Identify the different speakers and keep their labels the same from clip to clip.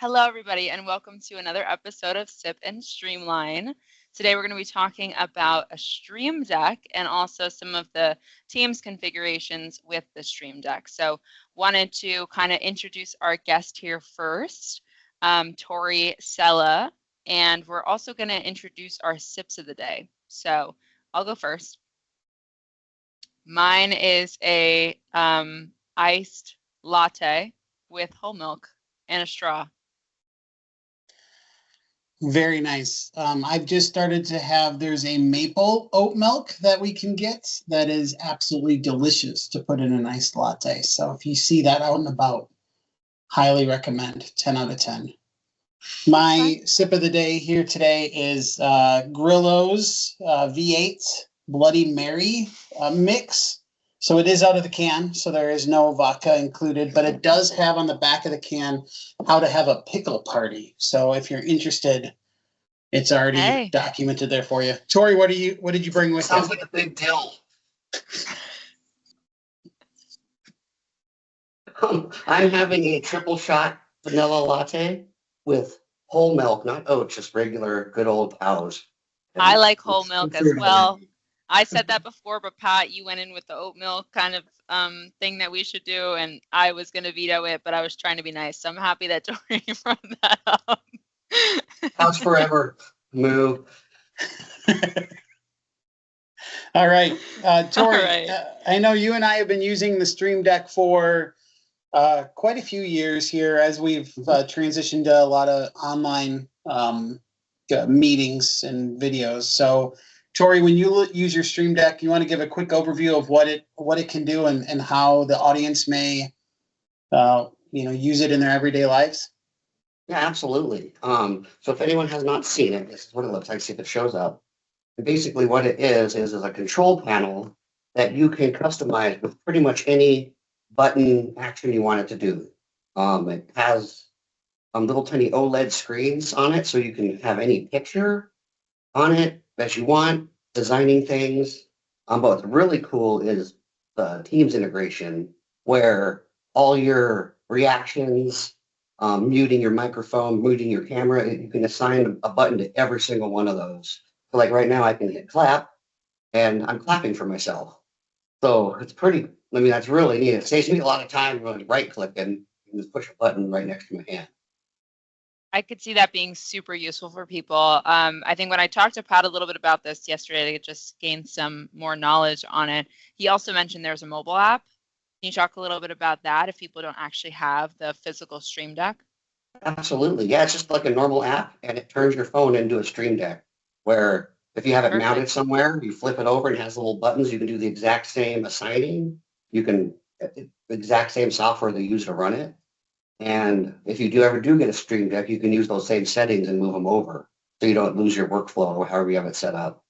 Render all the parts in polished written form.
Speaker 1: Hello, everybody, and welcome to another episode of Sip Streamline. Today, we're going to be talking about a Stream Deck and also some of the Teams configurations with the Stream Deck. So, wanted to kind of introduce our guest here first, Tory Sella, and we're also going to introduce our sips of the day. So, I'll go first. Mine is a iced latte with whole milk and a straw.
Speaker 2: Very nice. I've just started to have, there's a maple oat milk that we can get that is absolutely delicious to put in a nice latte. So if you see that out and about, highly recommend. 10 out of 10. My sip of the day here today is Grillo's V8 Bloody Mary mix. So it is out of the can, so there is no vodka included, but it does have on the back of the can how to have a pickle party. So if you're interested, it's already documented there for you. Tori, what did you bring with you?
Speaker 3: Sounds like a big deal. I'm having a triple shot vanilla latte with whole milk, not oat, just regular good old cows.
Speaker 1: I like whole milk as well. I said that before, but Pat, you went in with the oat milk kind of thing that we should do, and I was going to veto it, but I was trying to be nice. So I'm happy that Tori brought that up.
Speaker 3: Cows forever. Moo.
Speaker 2: All right. Tori, I know you and I have been using the Stream Deck for quite a few years here as we've transitioned to a lot of online meetings and videos. So, Tori, when you use your Stream Deck, you want to give a quick overview of what it can do and how the audience may use it in their everyday lives?
Speaker 3: Yeah, absolutely. So if anyone has not seen it, this is what it looks like. See if it shows up. And basically what it is a control panel that you can customize with pretty much any button action you want it to do. It has little tiny OLED screens on it, so you can have any picture on it as you want, designing things. But what's really cool is the Teams integration, where all your reactions, muting your microphone, muting your camera, you can assign a button to every single one of those. So like right now I can hit clap and I'm clapping for myself. So it's that's really neat. It saves me a lot of time really right click and just push a button right next to my hand.
Speaker 1: I could see that being super useful for people. I think when I talked to Pat a little bit about this yesterday to just gain some more knowledge on it, he also mentioned there's a mobile app. Can you talk a little bit about that if people don't actually have the physical Stream Deck?
Speaker 3: Absolutely. Yeah, it's just like a normal app, and it turns your phone into a Stream Deck, where if you have it mounted somewhere, you flip it over and it has little buttons. You can do the exact same assigning. You can, the exact same software they use to run it. And if you ever do get a Stream Deck, you can use those same settings and move them over so you don't lose your workflow or however you have it set up.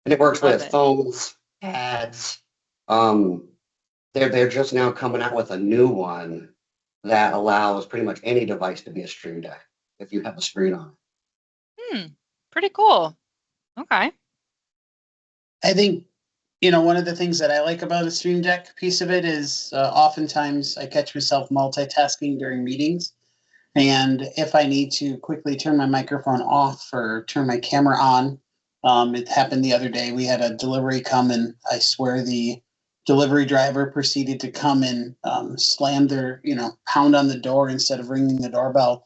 Speaker 3: And it works with phones, pads. They're just now coming out with a new one that allows pretty much any device to be a Stream Deck if you have a screen on
Speaker 1: it. Pretty cool. Okay.
Speaker 2: I think, one of the things that I like about a Stream Deck piece of it is oftentimes I catch myself multitasking during meetings. And if I need to quickly turn my microphone off or turn my camera on, it happened the other day. We had a delivery come and I swear the delivery driver proceeded to come and slam their, pound on the door instead of ringing the doorbell.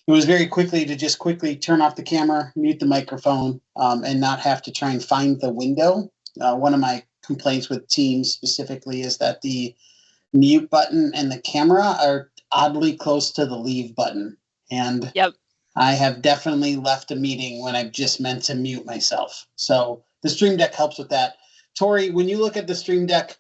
Speaker 2: It was very quickly to just quickly turn off the camera, mute the microphone, and not have to try and find the window. One of my complaints with Teams specifically is that the mute button and the camera are oddly close to the leave button. And I have definitely left a meeting when I've just meant to mute myself. So the Stream Deck helps with that. Tori, when you look at the Stream Deck,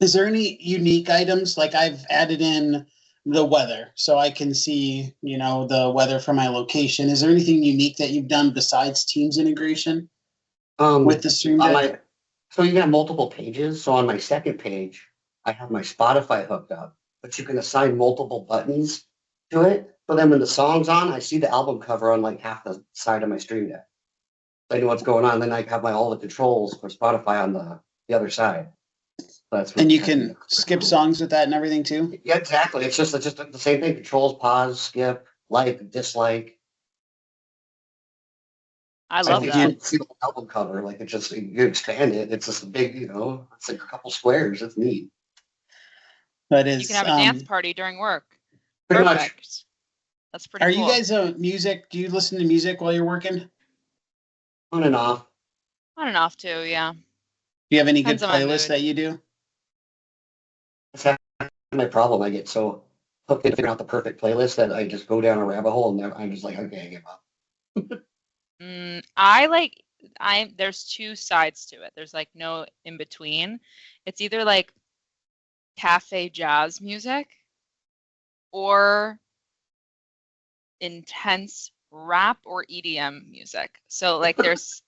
Speaker 2: is there any unique items? Like I've added in the weather so I can see, the weather from my location. Is there anything unique that you've done besides Teams integration with the Stream Deck?
Speaker 3: So you have multiple pages. So on my second page, I have my Spotify hooked up, but you can assign multiple buttons to it. So then when the song's on, I see the album cover on like half the side of my Stream Deck. So I know what's going on. Then I have all the controls for Spotify on the other side.
Speaker 2: And you can skip songs with that and everything too?
Speaker 3: Yeah, exactly. It's just the same thing. Controls, pause, skip, like, dislike.
Speaker 1: I
Speaker 3: So
Speaker 1: love
Speaker 3: if
Speaker 1: that.
Speaker 3: you see the album cover, like, it just, you expand it. It's just a big, it's like a couple squares. It's neat.
Speaker 2: That
Speaker 1: You can
Speaker 2: is.
Speaker 1: have a dance party during work.
Speaker 3: Pretty much.
Speaker 1: Perfect. That's pretty
Speaker 2: Are
Speaker 1: cool.
Speaker 2: you guys music? Do you listen to music while you're working?
Speaker 3: On and off.
Speaker 1: On and off too, yeah.
Speaker 2: Do you have any
Speaker 1: Depends
Speaker 2: good
Speaker 1: on my
Speaker 2: playlists
Speaker 1: mood.
Speaker 2: that you do?
Speaker 3: That's half my problem. I get so hooked into figuring out the perfect playlist that I just go down a rabbit hole and I'm just like, okay, I give up.
Speaker 1: There's two sides to it. There's like no in between. It's either like cafe jazz music or intense rap or EDM music. So like there's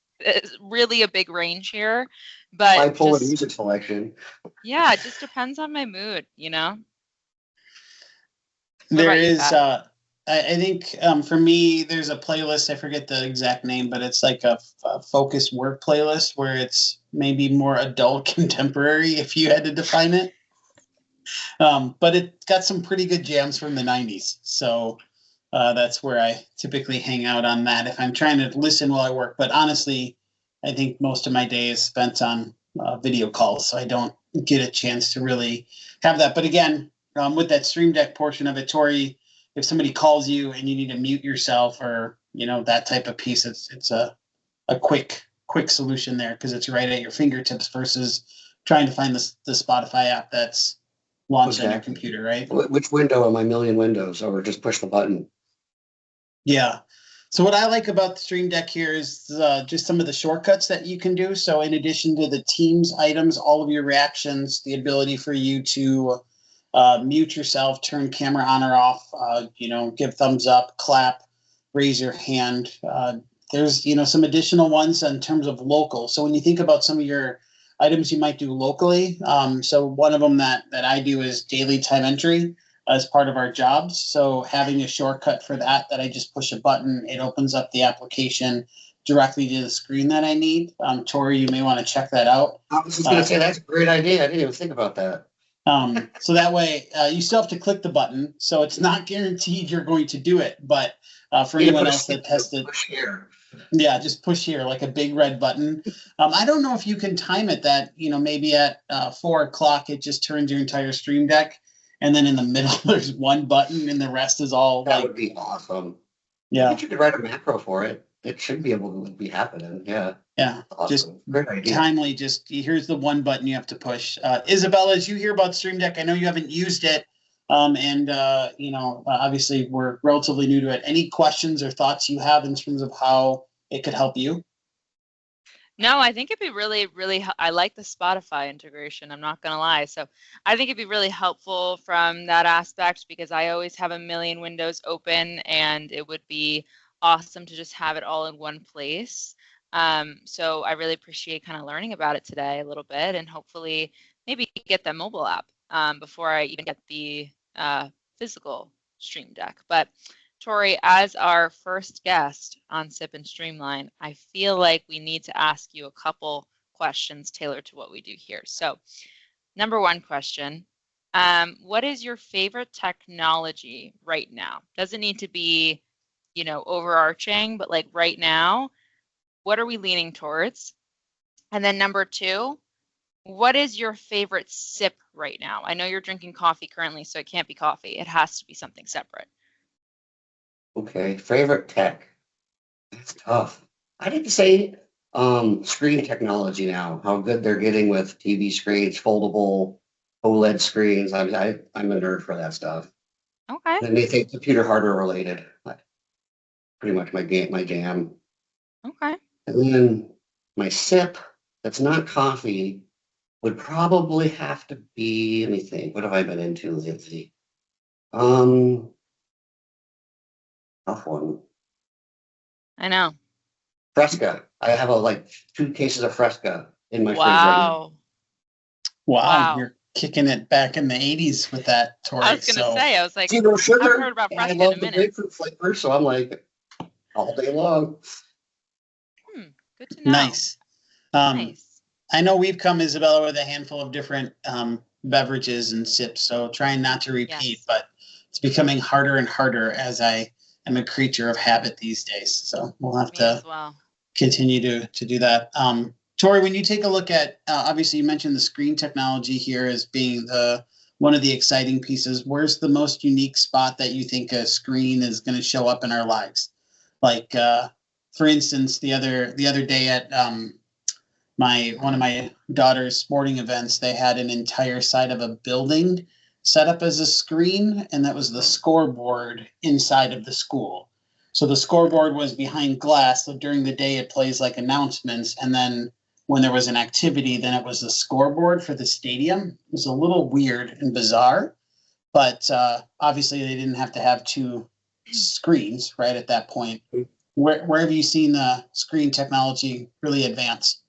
Speaker 1: really a big range here, but
Speaker 3: Bipolar music selection.
Speaker 1: Yeah, it just depends on my mood, you know?
Speaker 2: There is, I think for me, there's a playlist. I forget the exact name, but it's like a focus work playlist where it's maybe more adult contemporary, if you had to define it. But it got some pretty good jams from the 90s. So that's where I typically hang out on that if I'm trying to listen while I work. But honestly, I think most of my day is spent on video calls, so I don't get a chance to really have that. But again, with that Stream Deck portion of it, Tory, if somebody calls you and you need to mute yourself or that type of piece, it's a quick solution there because it's right at your fingertips versus trying to find the Spotify app that's launched on your computer, right?
Speaker 3: Which window am I million windows, or just push the button?
Speaker 2: Yeah. So what I like about the Stream Deck here is just some of the shortcuts that you can do. So in addition to the Teams items, all of your reactions, the ability for you to mute yourself, turn camera on or off, give thumbs up, clap, raise your hand. There's, some additional ones in terms of local. So when you think about some of your items you might do locally, so one of them that I do is daily time entry as part of our jobs. So having a shortcut for that I just push a button, it opens up the application directly to the screen that I need. Tory, you may want to check that out.
Speaker 3: I was just going to say, that's a great idea. I didn't even think about that.
Speaker 2: So that way you still have to click the button. So it's not guaranteed you're going to do it, but for anyone else that tested,
Speaker 3: push here.
Speaker 2: Yeah, just push here, like a big red button. I don't know if you can time it that, maybe at 4 o'clock, it just turns your entire Stream Deck. And then in the middle, there's one button and the rest is all
Speaker 3: that would be awesome.
Speaker 2: Yeah.
Speaker 3: I think you could write a macro for it. It should be able to be happening. Yeah.
Speaker 2: Yeah.
Speaker 3: Awesome.
Speaker 2: Just
Speaker 3: great idea.
Speaker 2: Timely, here's the one button you have to push. Isabella, as you hear about Stream Deck, I know you haven't used it. Obviously we're relatively new to it. Any questions or thoughts you have in terms of how it could help you?
Speaker 1: No, I think it'd be really, really, I like the Spotify integration. I'm not going to lie. So I think it'd be really helpful from that aspect because I always have a million windows open and it would be awesome to just have it all in one place. So I really appreciate kind of learning about it today a little bit and hopefully maybe get the mobile app before I even get the physical Stream Deck. But Tory, as our first guest on Sip and Streamline, I feel like we need to ask you a couple questions tailored to what we do here. So, number one question, what is your favorite technology right now? Doesn't need to be, overarching, but like right now, what are we leaning towards? And then number two, what is your favorite sip right now? I know you're drinking coffee currently, so it can't be coffee. It has to be something separate.
Speaker 3: Okay, favorite tech. That's tough. I didn't say screen technology now, how good they're getting with TV screens, foldable OLED screens. I'm a nerd for that stuff.
Speaker 1: Okay.
Speaker 3: Anything computer hardware related. Pretty much my jam.
Speaker 1: Okay.
Speaker 3: And then my sip that's not coffee would probably have to be, let me think, what have I been into lately? Tough one.
Speaker 1: I know.
Speaker 3: Fresca. I have like 2 cases of Fresca in my fridge right now.
Speaker 2: Wow. You're kicking it back in the 80s with that, Tory.
Speaker 1: I was going to say, I was like,
Speaker 3: zero sugar.
Speaker 1: I haven't heard about Fresca
Speaker 3: I love
Speaker 1: in a minute.
Speaker 3: the grapefruit flavor, so I'm like all day long.
Speaker 1: Good to know.
Speaker 2: Nice.
Speaker 1: Nice.
Speaker 2: I know we've come, Isabella, with a handful of different beverages and sips, so trying not to repeat, but it's becoming harder and harder as I am a creature of habit these days. So we'll have
Speaker 1: Me
Speaker 2: to
Speaker 1: as well.
Speaker 2: continue to do that. Tory, when you take a look at, obviously you mentioned the screen technology here as being one of the exciting pieces. Where's the most unique spot that you think a screen is going to show up in our lives? Like, for instance, the other day at one of my daughter's sporting events, they had an entire side of a building set up as a screen, and that was the scoreboard inside of the school. So the scoreboard was behind glass. So during the day, it plays like announcements. And then when there was an activity, then it was the scoreboard for the stadium. It was a little weird and bizarre, but obviously they didn't have to have two screens right at that point. Where have you seen the screen technology really advance?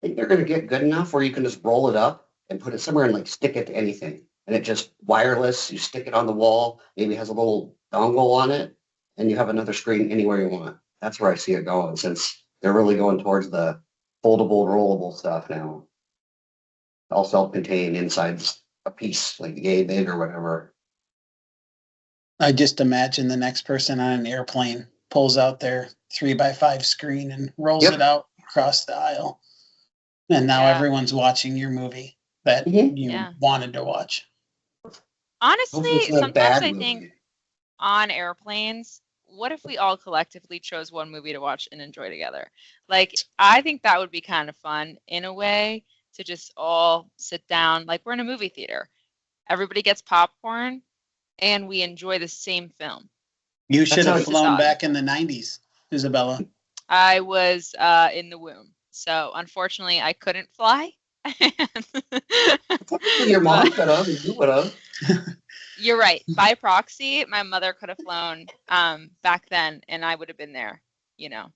Speaker 3: I think they're going to get good enough where you can just roll it up and put it somewhere and like stick it to anything. And it just wireless, you stick it on the wall, maybe has a little dongle on it, and you have another screen anywhere you want. That's where I see it going, since they're really going towards the foldable, rollable stuff now. All self-contained inside a piece, like yay big or whatever.
Speaker 2: I just imagine the next person on an airplane pulls out their 3x5 screen and rolls it out across the aisle. And now everyone's watching your movie that you wanted to watch.
Speaker 1: Honestly, sometimes I think on airplanes, what if we all collectively chose one movie to watch and enjoy together? Like, I think that would be kind of fun in a way to just all sit down, like we're in a movie theater. Everybody gets popcorn and we enjoy the same film.
Speaker 2: You should have flown back in the 90s, Isabella.
Speaker 1: I was in the womb. So unfortunately, I couldn't fly.
Speaker 3: Your mom could have, you would have.
Speaker 1: You're right. By proxy, my mother could have flown back then, and I would have been there. You know,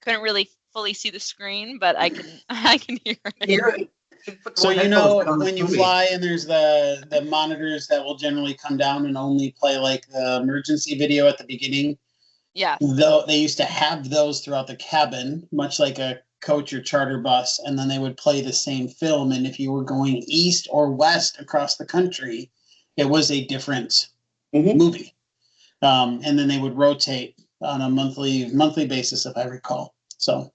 Speaker 1: couldn't really fully see the screen, but I can hear it.
Speaker 2: So you know when you fly and there's the monitors that will generally come down and only play like the emergency video at the beginning.
Speaker 1: Yeah.
Speaker 2: Though they used to have those throughout the cabin, much like a coach or charter bus, and then they would play the same film. And if you were going east or west across the country, it was a different movie. And then they would rotate on a monthly basis, if I recall. So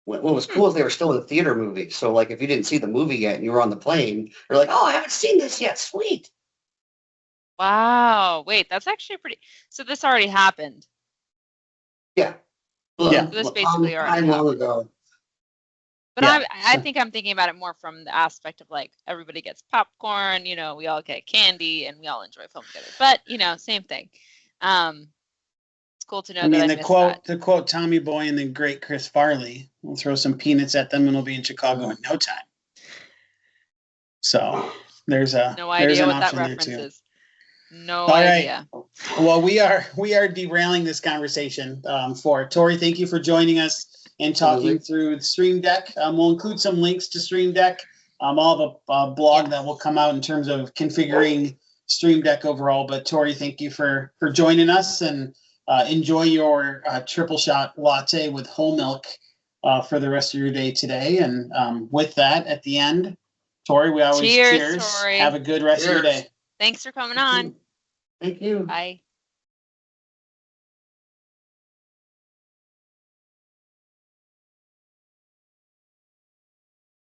Speaker 3: what was cool is they were still in theater movies. So like if you didn't see the movie yet and you were on the plane, you're like, oh, I haven't seen this yet. Sweet.
Speaker 1: Wow. Wait, that's actually pretty. So this already happened.
Speaker 3: Yeah.
Speaker 1: Yeah. This basically already happened. Ago. But yeah. I think I'm thinking about it more from the aspect of like everybody gets popcorn, you know, we all get candy and we all enjoy film together. But, you know, same thing. It's cool to know
Speaker 2: to quote Tommy Boy and the great Chris Farley, we'll throw some peanuts at them and we'll be in Chicago in no time. So there's
Speaker 1: no idea what that reference is. No idea.
Speaker 2: Right. Well, we are derailing this conversation for Tory. Thank you for joining us and talking through the Stream Deck. We'll include some links to Stream Deck. I'll have a blog that will come out in terms of configuring Stream Deck overall. But Tory, thank you for joining us, and enjoy your triple shot latte with whole milk for the rest of your day today. And with that, at the end, Tory, we always cheers.
Speaker 1: Tory.
Speaker 2: Have a good rest of your day.
Speaker 1: Thanks for coming on.
Speaker 3: Thank you.
Speaker 1: Bye.